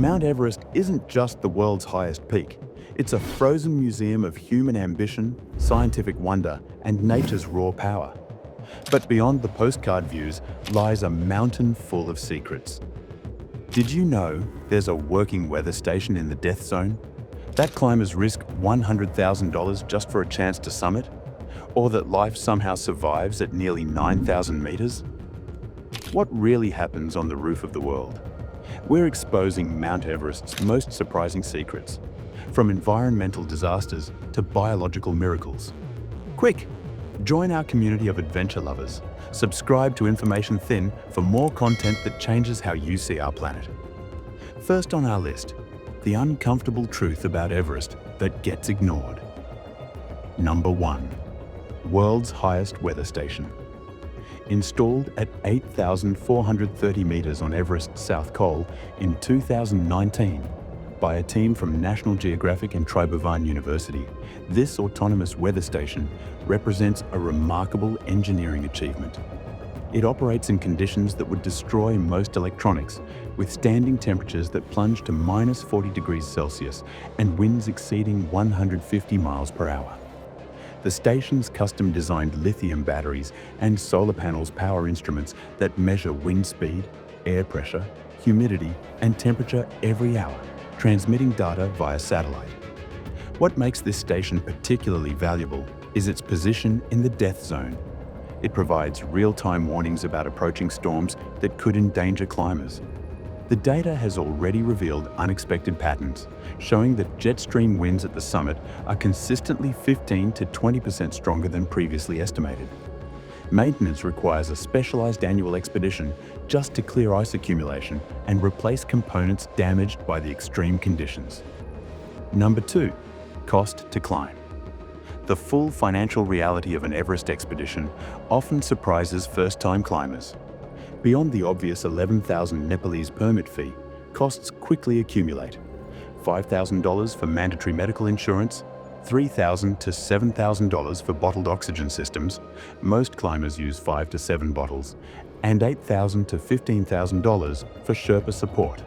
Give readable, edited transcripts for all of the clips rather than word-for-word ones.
Mount Everest isn't just the world's highest peak. It's a frozen museum of human ambition, scientific wonder, and nature's raw power. But beyond the postcard views lies a mountain full of secrets. Did you know there's a working weather station in the death zone? That climbers risk $100,000 just for a chance to summit? Or that life somehow survives at nearly 9,000 meters? What really happens on the roof of the world? We're exposing Mount Everest's most surprising secrets, from environmental disasters to biological miracles. Quick, join our community of adventure lovers. Subscribe to Information Thin for more content that changes how you see our planet. First on our list, the uncomfortable truth about Everest that gets ignored. Number 1. World's highest weather station. Installed at 8,430 meters on Everest's South Col in 2019 by a team from National Geographic and Tribhuvan University, this autonomous weather station represents a remarkable engineering achievement. It operates in conditions that would destroy most electronics, withstanding temperatures that plunge to minus 40 degrees Celsius and winds exceeding 150 miles per hour. The station's custom-designed lithium batteries and solar panels power instruments that measure wind speed, air pressure, humidity, and temperature every hour, transmitting data via satellite. What makes this station particularly valuable is its position in the death zone. It provides real-time warnings about approaching storms that could endanger climbers. The data has already revealed unexpected patterns, showing that jet stream winds at the summit are consistently 15 to 20% stronger than previously estimated. Maintenance requires a specialized annual expedition just to clear ice accumulation and replace components damaged by the extreme conditions. Number 2. Cost to climb. The full financial reality of an Everest expedition often surprises first-time climbers. Beyond the obvious $11,000 Nepalese permit fee, costs quickly accumulate. $5,000 for mandatory medical insurance, $3,000 to $7,000 for bottled oxygen systems, most climbers use 5 to 7 bottles, and $8,000 to $15,000 for Sherpa support.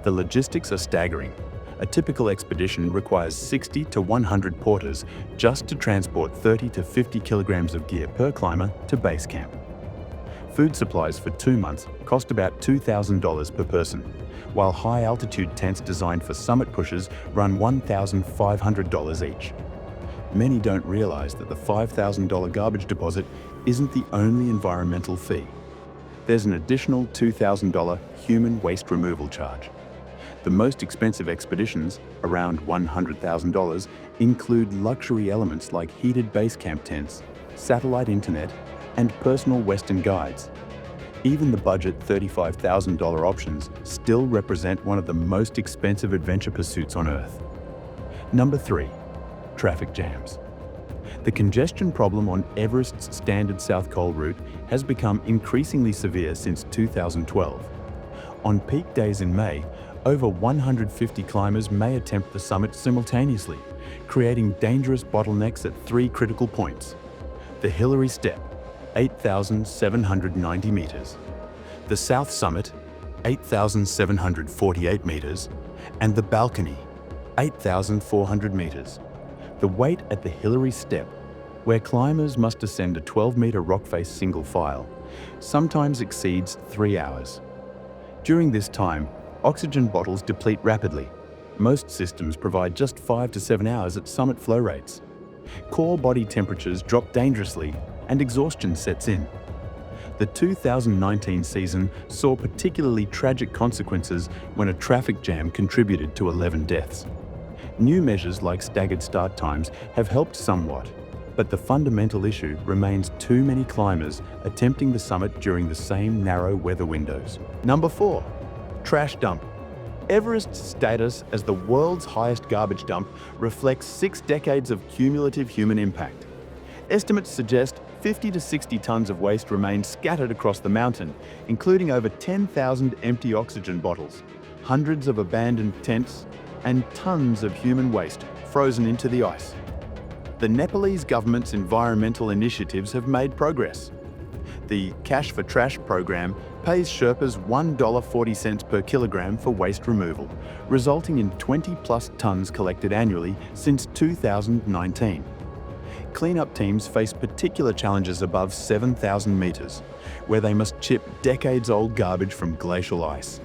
The logistics are staggering. A typical expedition requires 60 to 100 porters just to transport 30 to 50 kilograms of gear per climber to base camp. Food supplies for 2 months cost about $2,000 per person, while high-altitude tents designed for summit pushers run $1,500 each. Many don't realize that the $5,000 garbage deposit isn't the only environmental fee. There's an additional $2,000 human waste removal charge. The most expensive expeditions, around $100,000, include luxury elements like heated base camp tents, satellite internet, and personal Western guides. Even the budget $35,000 options still represent one of the most expensive adventure pursuits on Earth. Number 3. Traffic jams. The congestion problem on Everest's standard South Col route has become increasingly severe since 2012. On peak days in May, over 150 climbers may attempt the summit simultaneously, creating dangerous bottlenecks at 3 critical points: the Hillary Step, 8,790 meters, the South Summit, 8,748 meters, and the Balcony, 8,400 meters. The wait at the Hillary Step, where climbers must ascend a 12-meter rock face single file, sometimes exceeds 3 hours. During this time, oxygen bottles deplete rapidly. Most systems provide just 5 to 7 hours at summit flow rates. Core body temperatures drop dangerously and exhaustion sets in. The 2019 season saw particularly tragic consequences when a traffic jam contributed to 11 deaths. New measures like staggered start times have helped somewhat, but the fundamental issue remains too many climbers attempting the summit during the same narrow weather windows. Number 4. Trash dump. Everest's status as the world's highest garbage dump reflects 6 decades of cumulative human impact. Estimates suggest 50 to 60 tons of waste remain scattered across the mountain, including over 10,000 empty oxygen bottles, hundreds of abandoned tents, and tons of human waste frozen into the ice. The Nepalese government's environmental initiatives have made progress. The Cash for Trash program pays Sherpas $1.40 per kilogram for waste removal, resulting in 20-plus tons collected annually since 2019. Cleanup teams face particular challenges above 7,000 meters, where they must chip decades-old garbage from glacial ice.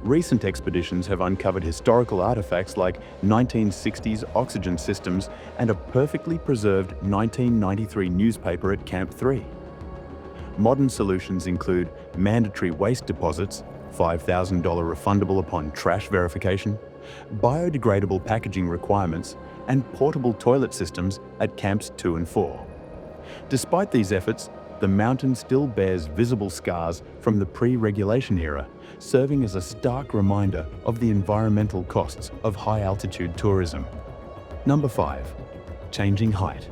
Recent expeditions have uncovered historical artifacts like 1960s oxygen systems and a perfectly preserved 1993 newspaper at Camp 3. Modern solutions include mandatory waste deposits, $5,000 refundable upon trash verification, biodegradable packaging requirements, and portable toilet systems at Camps 2 and 4. Despite these efforts, the mountain still bears visible scars from the pre-regulation era, serving as a stark reminder of the environmental costs of high-altitude tourism. Number 5. Changing height.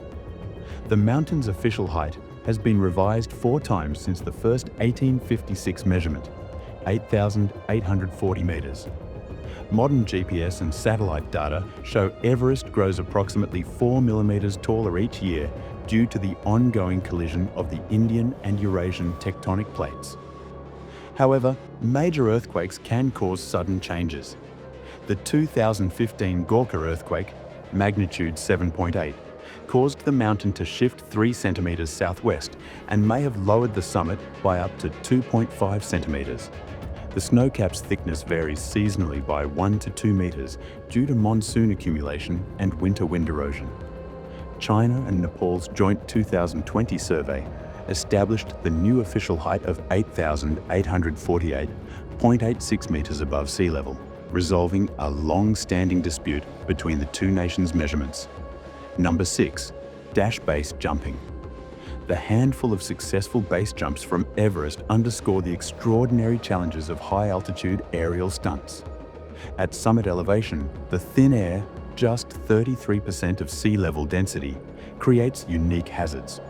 The mountain's official height has been revised 4 times since the first 1856 measurement, 8,840 meters. Modern GPS and satellite data show Everest grows approximately 4 millimeters taller each year due to the ongoing collision of the Indian and Eurasian tectonic plates. However, major earthquakes can cause sudden changes. The 2015 Gorka earthquake, magnitude 7.8, caused the mountain to shift 3 centimeters southwest and may have lowered the summit by up to 2.5 centimeters. The snowcap's thickness varies seasonally by 1 to 2 meters due to monsoon accumulation and winter wind erosion. China and Nepal's joint 2020 survey established the new official height of 8,848.86 meters above sea level, resolving a long-standing dispute between the two nations' measurements. Number 6. Dash-based jumping. The handful of successful base jumps from Everest underscore the extraordinary challenges of high-altitude aerial stunts. At summit elevation, the thin air, just 33% of sea level density, creates unique hazards.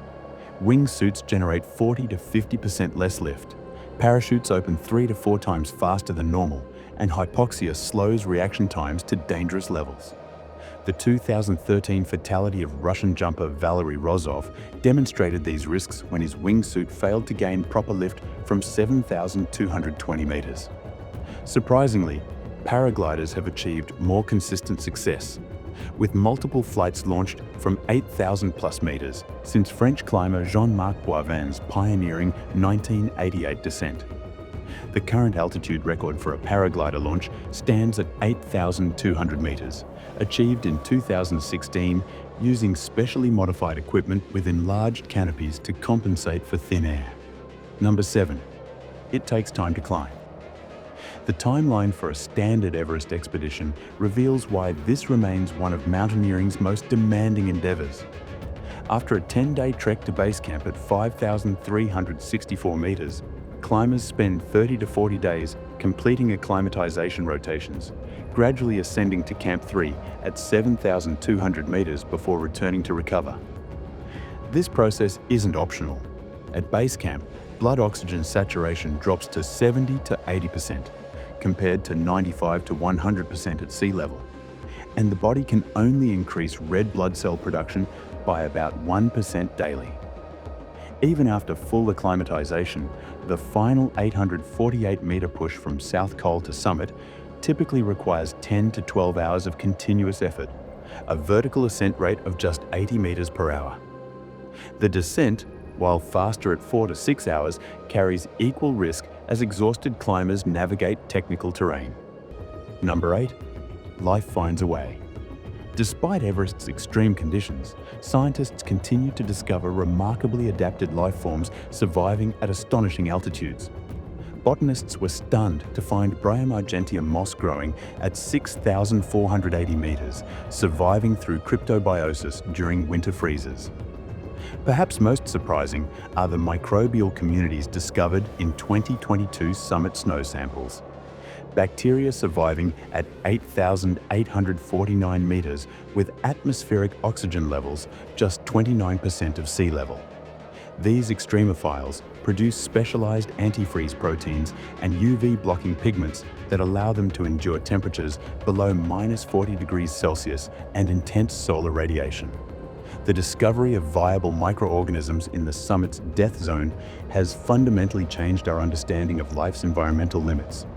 Wingsuits generate 40 to 50% less lift, parachutes open 3 to 4 times faster than normal, and hypoxia slows reaction times to dangerous levels. The 2013 fatality of Russian jumper Valery Rozov demonstrated these risks when his wingsuit failed to gain proper lift from 7,220 meters. Surprisingly, paragliders have achieved more consistent success, with multiple flights launched from 8,000 plus meters since French climber Jean-Marc Boivin's pioneering 1988 descent. The current altitude record for a paraglider launch stands at 8,200 meters, achieved in 2016 using specially modified equipment with enlarged canopies to compensate for thin air. Number 7. It takes time to climb. The timeline for a standard Everest expedition reveals why this remains one of mountaineering's most demanding endeavors. After a 10-day trek to base camp at 5,364 meters, climbers spend 30 to 40 days completing acclimatization rotations, gradually ascending to Camp 3 at 7,200 meters before returning to recover. This process isn't optional. At base camp, blood oxygen saturation drops to 70 to 80%, compared to 95 to 100% at sea level, and the body can only increase red blood cell production by about 1% daily. Even after full acclimatization, the final 848-meter push from South Col to summit typically requires 10 to 12 hours of continuous effort, a vertical ascent rate of just 80 meters per hour. The descent, while faster at 4 to 6 hours, carries equal risk as exhausted climbers navigate technical terrain. Number 8. Life finds a way. Despite Everest's extreme conditions, scientists continue to discover remarkably adapted life forms surviving at astonishing altitudes. Botanists were stunned to find Bryum moss growing at 6,480 meters, surviving through cryptobiosis during winter freezes. Perhaps most surprising are the microbial communities discovered in 2022 summit snow samples. Bacteria surviving at 8,849 meters with atmospheric oxygen levels just 29% of sea level. These extremophiles produce specialized antifreeze proteins and UV-blocking pigments that allow them to endure temperatures below -40 degrees Celsius and intense solar radiation. The discovery of viable microorganisms in the summit's death zone has fundamentally changed our understanding of life's environmental limits.